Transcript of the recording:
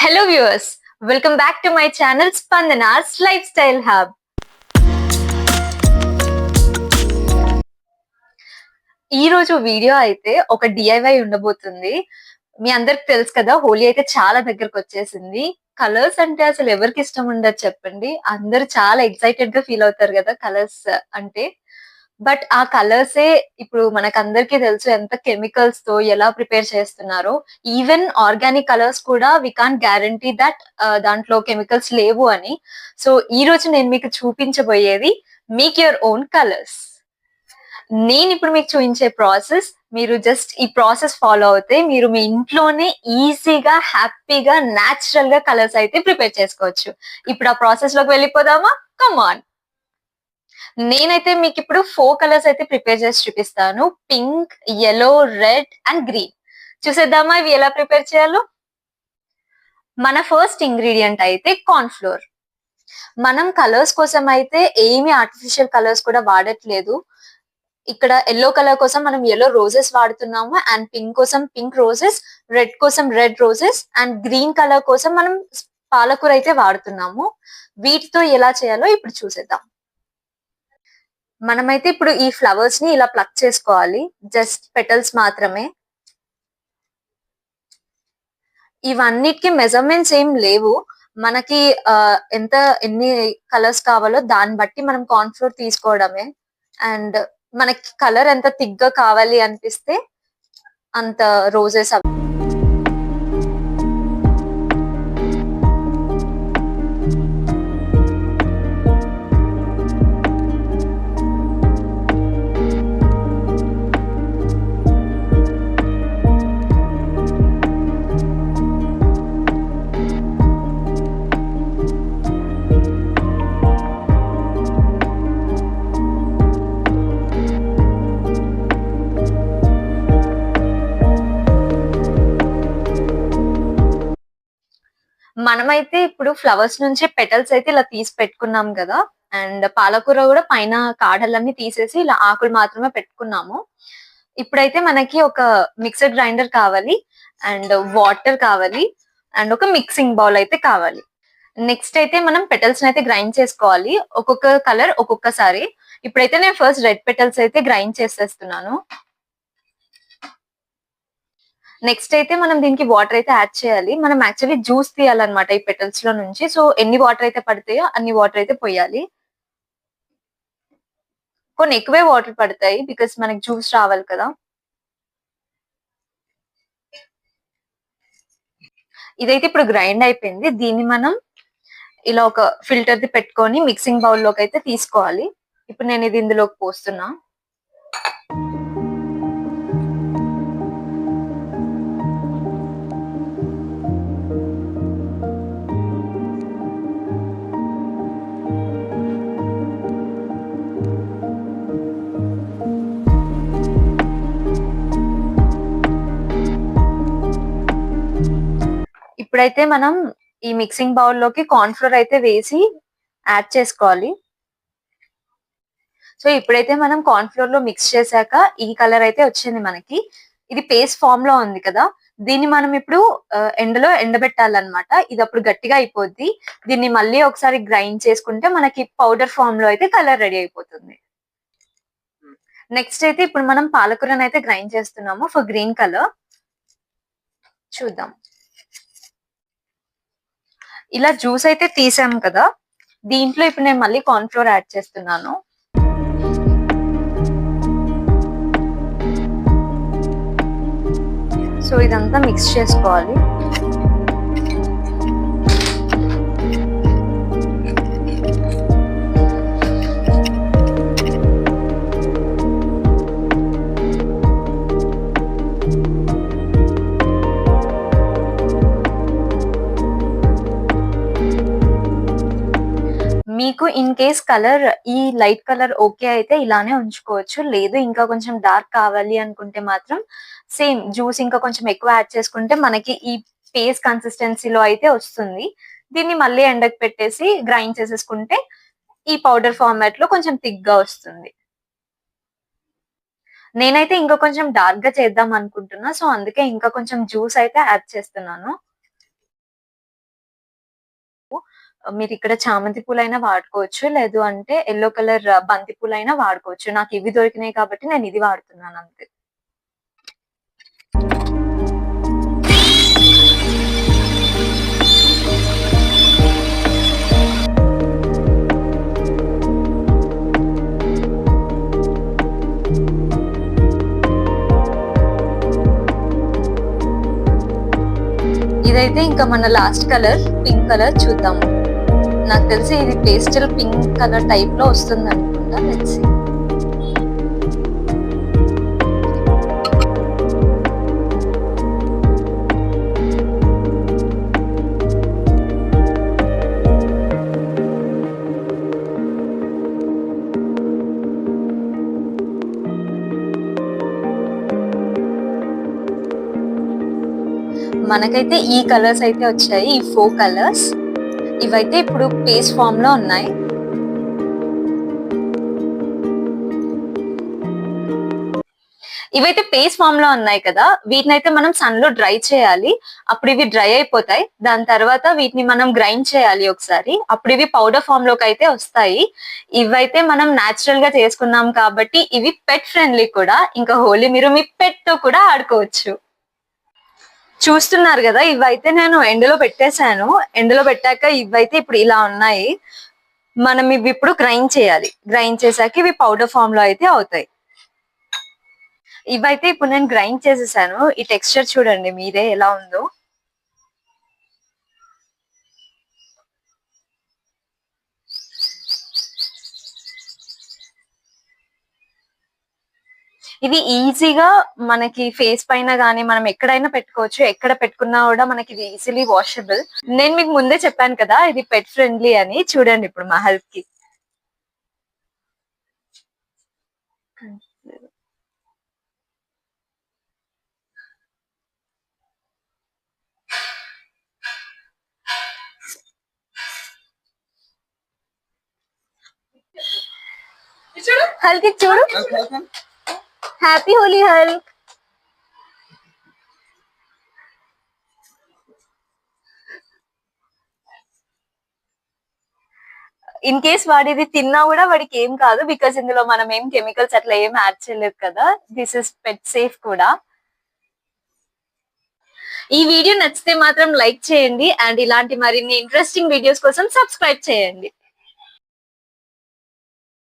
Hello viewers, welcome back to my channel Spandana's Lifestyle Hub. ఈ రోజు video అయితే ఒక డిఐవై ఉండబోతుంది. మీ అందరికి తెలుసు కదా, హోలీ అయితే చాలా దగ్గరకు వచ్చేసింది. కలర్స్ అంటే అసలు ఎవరికి ఇష్టం ఉండదు చెప్పండి. అందరూ చాలా ఎక్సైటెడ్ గా ఫీల్ అవుతారు కదా కలర్స్ అంటే. బట్ ఆ కలర్సే ఇప్పుడు మనకందరికీ తెలుసు ఎంత కెమికల్స్ తో ఎలా ప్రిపేర్ చేస్తున్నారో. ఈవెన్ ఆర్గానిక్ కలర్స్ కూడా వి కాంట్ గ్యారంటీ దట్ దాంట్లో కెమికల్స్ లేవు అని. సో ఈ రోజు నేను మీకు చూపించబోయేది మేక్ యువర్ ఓన్ కలర్స్. నేను ఇప్పుడు మీకు చూపించే ప్రాసెస్ మీరు జస్ట్ ఈ ప్రాసెస్ ఫాలో అవుతే మీరు మీ ఇంట్లోనే ఈజీగా హ్యాపీగా న్యాచురల్ గా కలర్స్ అయితే ప్రిపేర్ చేసుకోవచ్చు. ఇప్పుడు ఆ ప్రాసెస్ లోకి వెళ్ళిపోదామా? Come on. నేనైతే మీకు ఇప్పుడు 4 కలర్స్ అయితే ప్రిపేర్ చేసి చూపిస్తాను. Pink, yellow, red and green. చూసేద్దామా ఇవి ఎలా ప్రిపేర్ చేయాలో? మన ఫస్ట్ ఇంగ్రీడియంట్ అయితే కార్న్ ఫ్లోర్. మనం కలర్స్ కోసం అయితే ఏమి ఆర్టిఫిషియల్ కలర్స్ కూడా వాడట్లేదు. ఇక్కడ యెల్లో కలర్ కోసం మనం యెల్లో రోజెస్ వాడుతున్నాము, అండ్ పింక్ కోసం పింక్ రోజెస్, రెడ్ కోసం red roses and green colour కోసం మనం పాలకూర అయితే వాడుతున్నాము. వీటితో ఎలా చేయాలో ఇప్పుడు చూసేద్దాం. మనమైతే ఇప్పుడు ఈ ఫ్లవర్స్ ని ఇలా ప్లక్ చేసుకోవాలి, జస్ట్ పెటల్స్ మాత్రమే. ఇవన్నిటికి మెజర్మెంట్స్ ఏం లేవు. మనకి ఎంత ఎన్ని కలర్స్ కావాలో దాన్ని బట్టి మనం కార్న్ ఫ్లోర్ తీసుకోవడమే. అండ్ మనకి కలర్ ఎంత థిక్ గా కావాలి అనిపిస్తే అంత రోజెస్ మనమైతే ఇప్పుడు ఫ్లవర్స్ నుంచి పెటల్స్ అయితే ఇలా తీసి పెట్టుకున్నాం కదా. అండ్ పాలకూర కూడా పైన కాడలన్నీ తీసేసి ఇలా ఆకులు మాత్రమే పెట్టుకున్నాము. ఇప్పుడైతే మనకి ఒక మిక్సర్ గ్రైండర్ కావాలి, అండ్ వాటర్ కావాలి, అండ్ ఒక మిక్సింగ్ బౌల్ అయితే కావాలి. నెక్స్ట్ అయితే మనం పెటల్స్ అయితే గ్రైండ్ చేసుకోవాలి, ఒక్కొక్క కలర్ ఒక్కొక్కసారి. ఇప్పుడైతే నేను ఫస్ట్ రెడ్ పెటల్స్ అయితే గ్రైండ్ చేసేస్తున్నాను. నెక్స్ట్ అయితే మనం దీనికి వాటర్ అయితే యాడ్ చేయాలి. మనం యాక్చువల్లీ జ్యూస్ తీయాలన్నమాట ఈ పెటల్స్ లో నుంచి. సో ఎన్ని వాటర్ అయితే పడతాయో అన్ని వాటర్ అయితే పోయాలి. కొన్ని ఎక్కువే వాటర్ పడతాయి బికాస్ మనకి జ్యూస్ రావాలి కదా. ఇదైతే ఇప్పుడు గ్రైండ్ అయిపోయింది. దీన్ని మనం ఇలా ఒక ఫిల్టర్ ది పెట్టుకొని మిక్సింగ్ బౌల్ లోకి అయితే తీసుకోవాలి. ఇప్పుడు నేను ఇది ఇందులోకి పోస్తున్నా. ఇప్పుడైతే మనం ఈ మిక్సింగ్ బౌల్ లోకి కార్న్ ఫ్లోర్ అయితే వేసి యాడ్ చేసుకోవాలి. సో ఇప్పుడైతే మనం కార్న్ ఫ్లోర్ లో మిక్స్ చేశాక ఈ కలర్ అయితే వచ్చింది మనకి. ఇది పేస్ట్ ఫామ్ లో ఉంది కదా, దీన్ని మనం ఇప్పుడు ఎండలో ఎండబెట్టాలన్నమాట. ఇది అప్పుడు గట్టిగా అయిపోద్ది. దీన్ని మళ్ళీ ఒకసారి గ్రైండ్ చేసుకుంటే మనకి పౌడర్ ఫామ్ లో అయితే కలర్ రెడీ అయిపోతుంది. నెక్స్ట్ అయితే ఇప్పుడు మనం పాలకూరని అయితే గ్రైండ్ చేస్తున్నాము ఫర్ గ్రీన్ కలర్. చూద్దాం. ఇలా జ్యూస్ అయితే తీసాం కదా, దీంట్లో ఇప్పుడు నేను మళ్ళీ కార్న్ ఫ్లోర్ యాడ్ చేస్తున్నాను. సో ఇదంతా మిక్స్ చేసుకోవాలి. మీకు ఇన్ కేస్ కలర్ ఈ లైట్ కలర్ ఓకే అయితే ఇలానే ఉంచుకోవచ్చు. లేదు ఇంకా కొంచెం డార్క్ కావాలి అనుకుంటే మాత్రం సేమ్ జ్యూస్ ఇంకా కొంచెం ఎక్కువ యాడ్ చేసుకుంటే మనకి ఈ పేస్ట్ కన్సిస్టెన్సీలో అయితే వస్తుంది. దీన్ని మళ్ళీ ఎండకు పెట్టేసి గ్రైండ్ చేసేసుకుంటే ఈ పౌడర్ ఫార్మాట్ లో కొంచెం థిక్ గా వస్తుంది. నేనైతే ఇంకా కొంచెం డార్క్ గా చేద్దాం అనుకుంటున్నా. సో అందుకే ఇంకా కొంచెం జ్యూస్ అయితే యాడ్ చేస్తున్నాను. మీరు ఇక్కడ చామంతి పూలైనా వాడుకోవచ్చు. లేదు అంటే యెల్లో కలర్ బంతి పూలైనా వాడుకోవచ్చు. నాకు ఇవి దొరికినాయి కాబట్టి నేను ఇది వాడుతున్నాను అంతే. ఇదైతే ఇంకా మన లాస్ట్ కలర్ పింక్ కలర్ చూద్దాము. నాకు తెలిసి ఇది పేస్టల్ పింక్ కలర్ టైప్ లో వస్తుంది అనుకుంటా. Let's see. మనకైతే ఈ కలర్స్ అయితే వచ్చాయి. ఈ 4 కలర్స్ ఇవైతే ఇప్పుడు పేస్ట్ ఫామ్ లో ఉన్నాయి. ఇవైతే పేస్ట్ ఫామ్ లో ఉన్నాయి కదా, వీటిని అయితే మనం సన్ లో డ్రై చేయాలి. అప్పుడు ఇవి డ్రై అయిపోతాయి. దాని తర్వాత వీటిని మనం గ్రైండ్ చేయాలి ఒకసారి. అప్పుడు ఇవి పౌడర్ ఫామ్ లోకి అయితే వస్తాయి. ఇవైతే మనం నాచురల్ గా చేసుకున్నాం కాబట్టి ఇవి పెట్ ఫ్రెండ్లీ కూడా. ఇంకా హోలీ మీరు మీ పెట్ తో కూడా ఆడుకోవచ్చు. చూస్తున్నారు కదా, ఇవైతే నేను ఎండలో పెట్టేశాను. ఎండలో పెట్టాక ఇవైతే ఇప్పుడు ఇలా ఉన్నాయి. మనం ఇవి ఇప్పుడు గ్రైండ్ చేయాలి. గ్రైండ్ చేశాక ఇవి పౌడర్ ఫామ్ లో అయితే అవుతాయి. ఇవైతే ఇప్పుడు నేను గ్రైండ్ చేసేసాను. ఈ టెక్స్చర్ చూడండి మీరే ఎలా ఉందో. ఇది ఈజీగా మనకి ఫేస్ పైన గానీ మనం ఎక్కడైనా పెట్టుకోవచ్చు. ఎక్కడ పెట్టుకున్నా కూడా మనకి ఇది ఈజీలీ వాషబుల్. నేను మీకు ముందే చెప్పాను కదా ఇది పెట్ ఫ్రెండ్లీ అని. చూడండి ఇప్పుడు మా హెల్ప్ కి. హల్క్ చూడు. Happy Holi Hulk. In case వాడి ఇది తిన్నా కూడా వాడికి ఏం కాదు. బికాస్ ఇందులో మనం ఏం కెమికల్స్ అట్లా ఏం యాడ్ చేయలేదు కదా. దిస్ ఇస్ పెట్ సేఫ్ కూడా. ఈ వీడియో నచ్చితే మాత్రం లైక్ చేయండి. అండ్ ఇలాంటి మరిన్ని ఇంట్రెస్టింగ్ వీడియోస్ కోసం సబ్స్క్రైబ్ చేయండి.